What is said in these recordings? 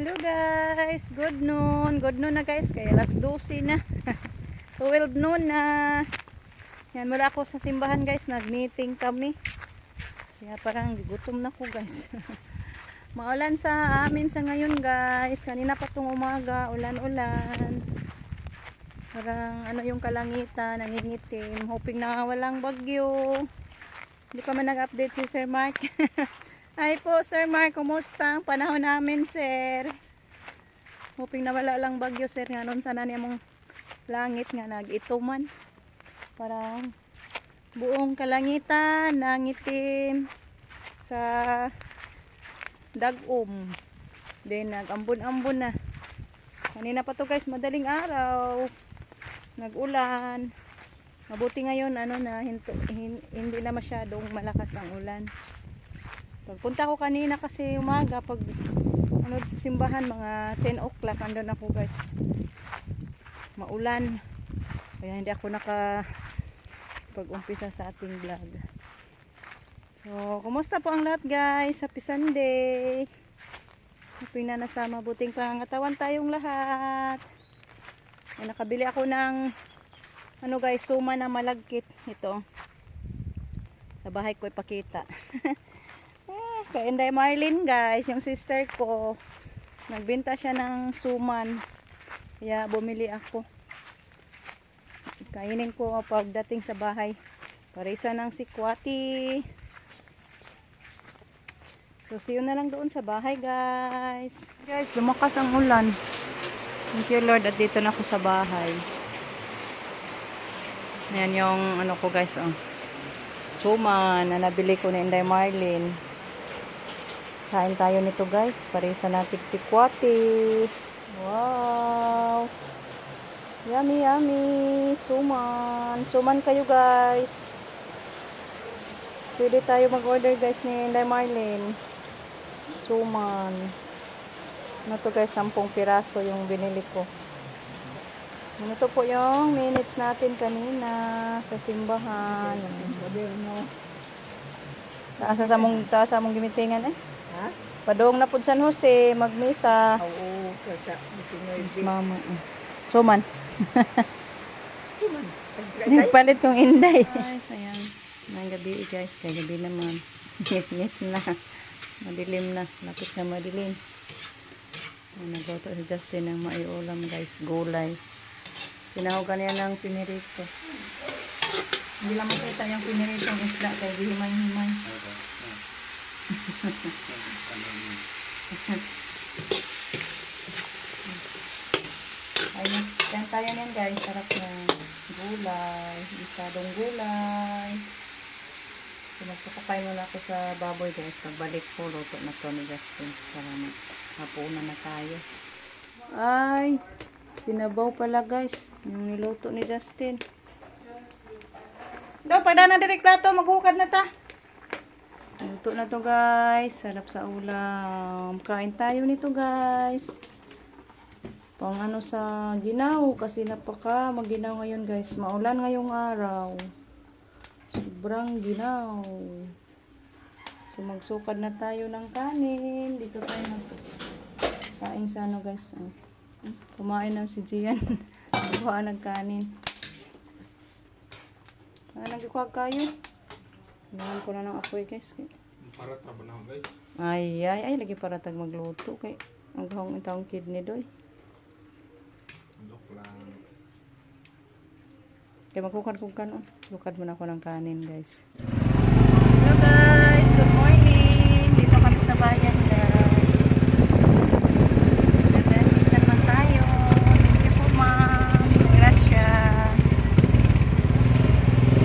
Hello guys, good noon. Good noon na guys, kaya alas 12 na. 12 noon na. Yan, mula ako sa simbahan guys, nag-meeting kami. Kaya parang gutom na ko guys. Maulan sa amin sa ngayon guys. Kanina pa tong umaga, ulan-ulan. Parang ano yung kalangitan, nangingitim. Hoping na walang bagyo. Hindi pa man nag-update si Sir Mark. Hi po Sir Mark, kumusta ang panahon namin sir? Hoping na wala lang bagyo sir, nga nun sana niya mong langit nga nag-ituman. Parang buong kalangitan nangitim sa dagom. Then nag-ambon-ambon na. Kanina pa to guys, madaling araw. Nag-ulan. Mabuti ngayon ano na hindi na masyadong malakas ang ulan. Pagpunta ko kanina kasi umaga pag ano sa simbahan mga 10 o'clock andun ako guys. Maulan. Kaya hindi ako pag-umpisa sa ating vlog. So, kumusta po ang lahat guys? Happy Sunday. Happy na nasa mabuting pangangatawan tayong lahat. Ay, nakabili ako ng ano guys, suma na malagkit ito. Sa bahay ko ipakita. Kay Inday Marlene guys, yung sister ko, nagbenta siya ng suman. Kaya bumili ako. Kainin ko pagdating sa bahay. Parisa ng sikwati. So see you na lang doon sa bahay guys. Guys, lumakas ang ulan. Thank you Lord at dito na ako sa bahay. Ayan yung ano ko guys, oh. Suman na nabili ko ni Inday Marlene. Kain tayo nito guys. Parisa natin si Kwati. Wow. Yummy, yummy. Suman. Suman kayo guys. Pwede tayo mag-order guys ni Inday Marlene. Suman. Ano to guys? 10 piraso yung binili ko. Ano to po yung minutes natin kanina sa simbahan. Taas sa mong gimitingan eh. Ha? Padong na po San Jose, magmisa. Oo, kaya Mama. Suman. Nagpalit kong Inday. Guys, ayan. Nang gabi guys, kaya gabi naman. Ngit-ngit na. Madilim na. Lapit na madilim. Nagluto si Justin ng maiulam guys. Gulay. Sinahugan niya ng pinirito. Hindi lang makita yung piniritong isda kaya himay-himay. Ayun, yan tayo niyan guys. Sarap na gulay. Isadong gulay. So, magpapakay muna ako sa baboy guys. Pagbalik ko, luto na to ni Justin. Para mapunan na tayo. Ay, sinabaw pala guys. Yung niluto ni Justin. Daw, pagdana direct plato, maghukad na ta. Luto na to guys. Sarap sa ulam. Kain tayo nito guys. Pang ano sa ginaw. Kasi napaka maginaw ngayon guys. Maulan ngayong araw. Sobrang ginaw. So magsukad na tayo ng kanin. Dito tayo kain sa ano guys. Kumain ng si Gian. Kuha ng kanin. Nagkuha kayo. Nahan ko na ng apoy guys. Para tabo na guys. Ay, lagi para tag magluto kay ang gahong itong kidney doy. Dok lang. Kaya magkukad kong kanon. Lukad mo na ako ng kanin guys. Hello guys, good morning. Dito kami sa bayan guys. Nag-rest naman tayo. Thank you po ma'am. Gracias.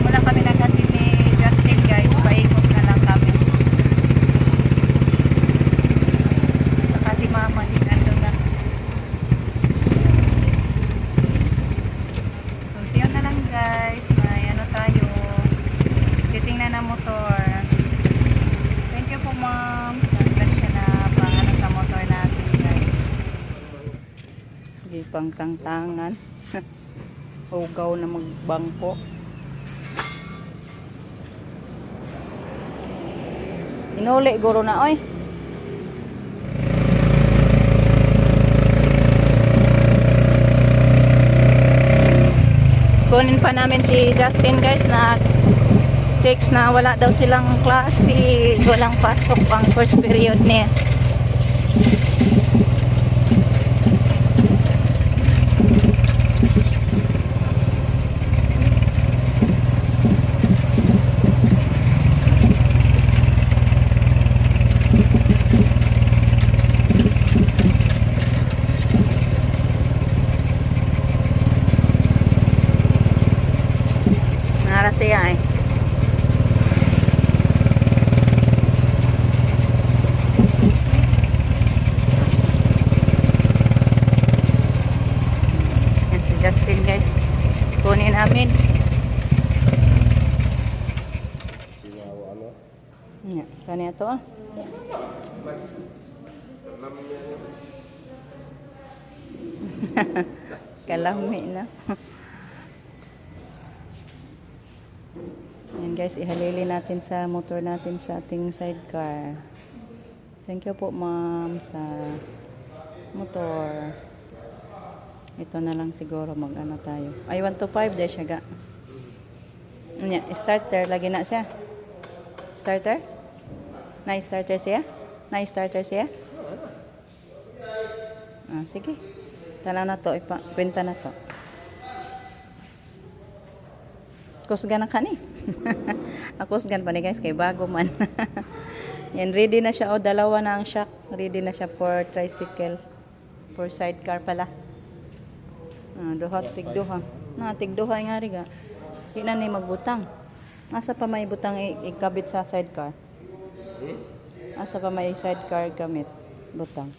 Wala kami nagkatid ni Justin guys. Paikot na lang kami. Saka si mama din nandun na. So siya na lang guys. May ano tayo. Titingnan na motor. Thank you po ma'am. Nag-grasya na pang ano sa motor natin guys. Hindi pang tangtangan. Ugaw na magbangko. Inuli guro na oy. kukunin pa namin si Justin guys na text na wala daw silang klase, walang pasok ang first period niya. Nara siya eh. Yan si Justin guys. Kunin namin. Yan. Kanya ito ah. Kalami na. Yan guys, ihalili natin sa motor natin sa ating sidecar. Thank you po ma'am sa motor. Ito na lang siguro mag-ano tayo. Ay 125 dahil siya ga. Yan, starter lagi na siya. Starter? Na-starter siya? Na-starter siya? Ah, sige. Tala na to, kwenta na to. Kusgan na ka ni. Akusgan pa ni guys, kay bago man. Yan, ready na siya. O, dalawa na ang shock. Ready na siya for tricycle. For sidecar pala. Ah, duha, tigduha. Na, tigduha nga rin ga. Di na ni magbutang. Asa pa may butang ikabit sa sidecar? Asa pa may sidecar gamit? Butang.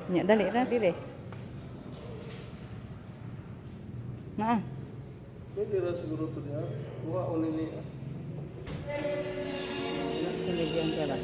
Nya, dali ra, dire. Na. Pwede ra siguro to niya. Kuha o nini. Sinigyan siya ba?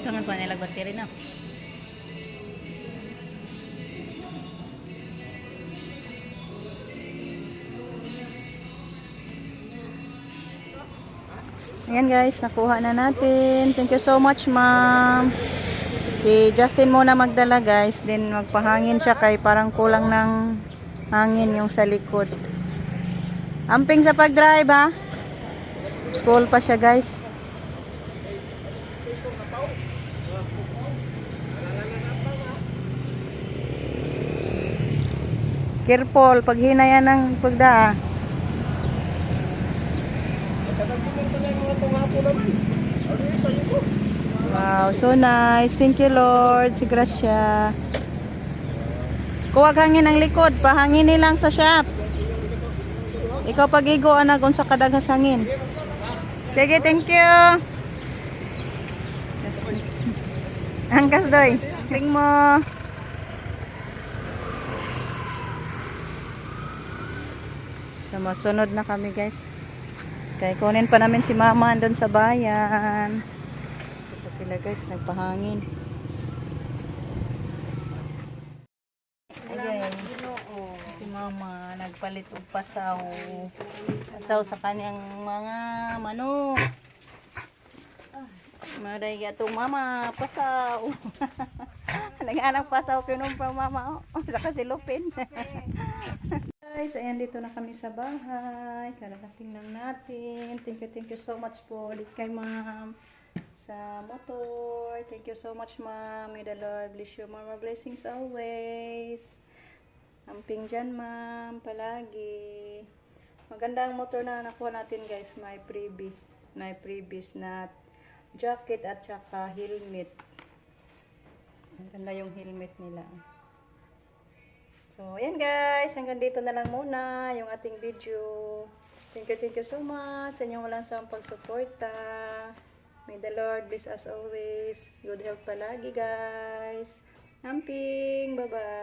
Sangan pa nila battery na. Ayan guys, nakuha na natin. Thank you so much ma'am. Si Justin muna magdala guys. Then magpahangin siya kay parang kulang ng hangin yung sa likod. Amping sa pag-drive ha. School pa siya guys. Careful, pag hinayan ng pagdaa. Wow, so nice. Thank you Lord. Si Gracia. Kuwag hangin ang likod. Pahangin nilang sa shop. Ikaw pag-igo anak kung sa kadaghas hangin. Sige, thank you. Angkas doy. Ring mo. So, masunod na kami guys. Kaya kunin pa namin si mama doon sa bayan. Ito sila guys, nagpahangin. Ayan. Si mama nagpalit og pasaw. Pasaw sa kanyang mga manok. Maray gatong mama, pasaw. Nag-anak pasaw kinumpang mama. Oh, sa kasilupin. Guys, ayan dito na kami sa bahay. Kararating lang natin. Thank you so much po ulit kay ma'am sa motor. Thank you so much ma'am. May the Lord bless you. More blessings always. Amping dyan ma'am. Palagi. Maganda ang motor na nakuha natin guys. May freebie. May freebies na jacket at saka helmet. Maganda yung helmet nila. So, ayan guys, hanggang dito na lang muna yung ating video. Thank you so much sa inyong walang sawang pagsuporta. May the Lord bless us always. Good health palagi guys. Amping, bye-bye.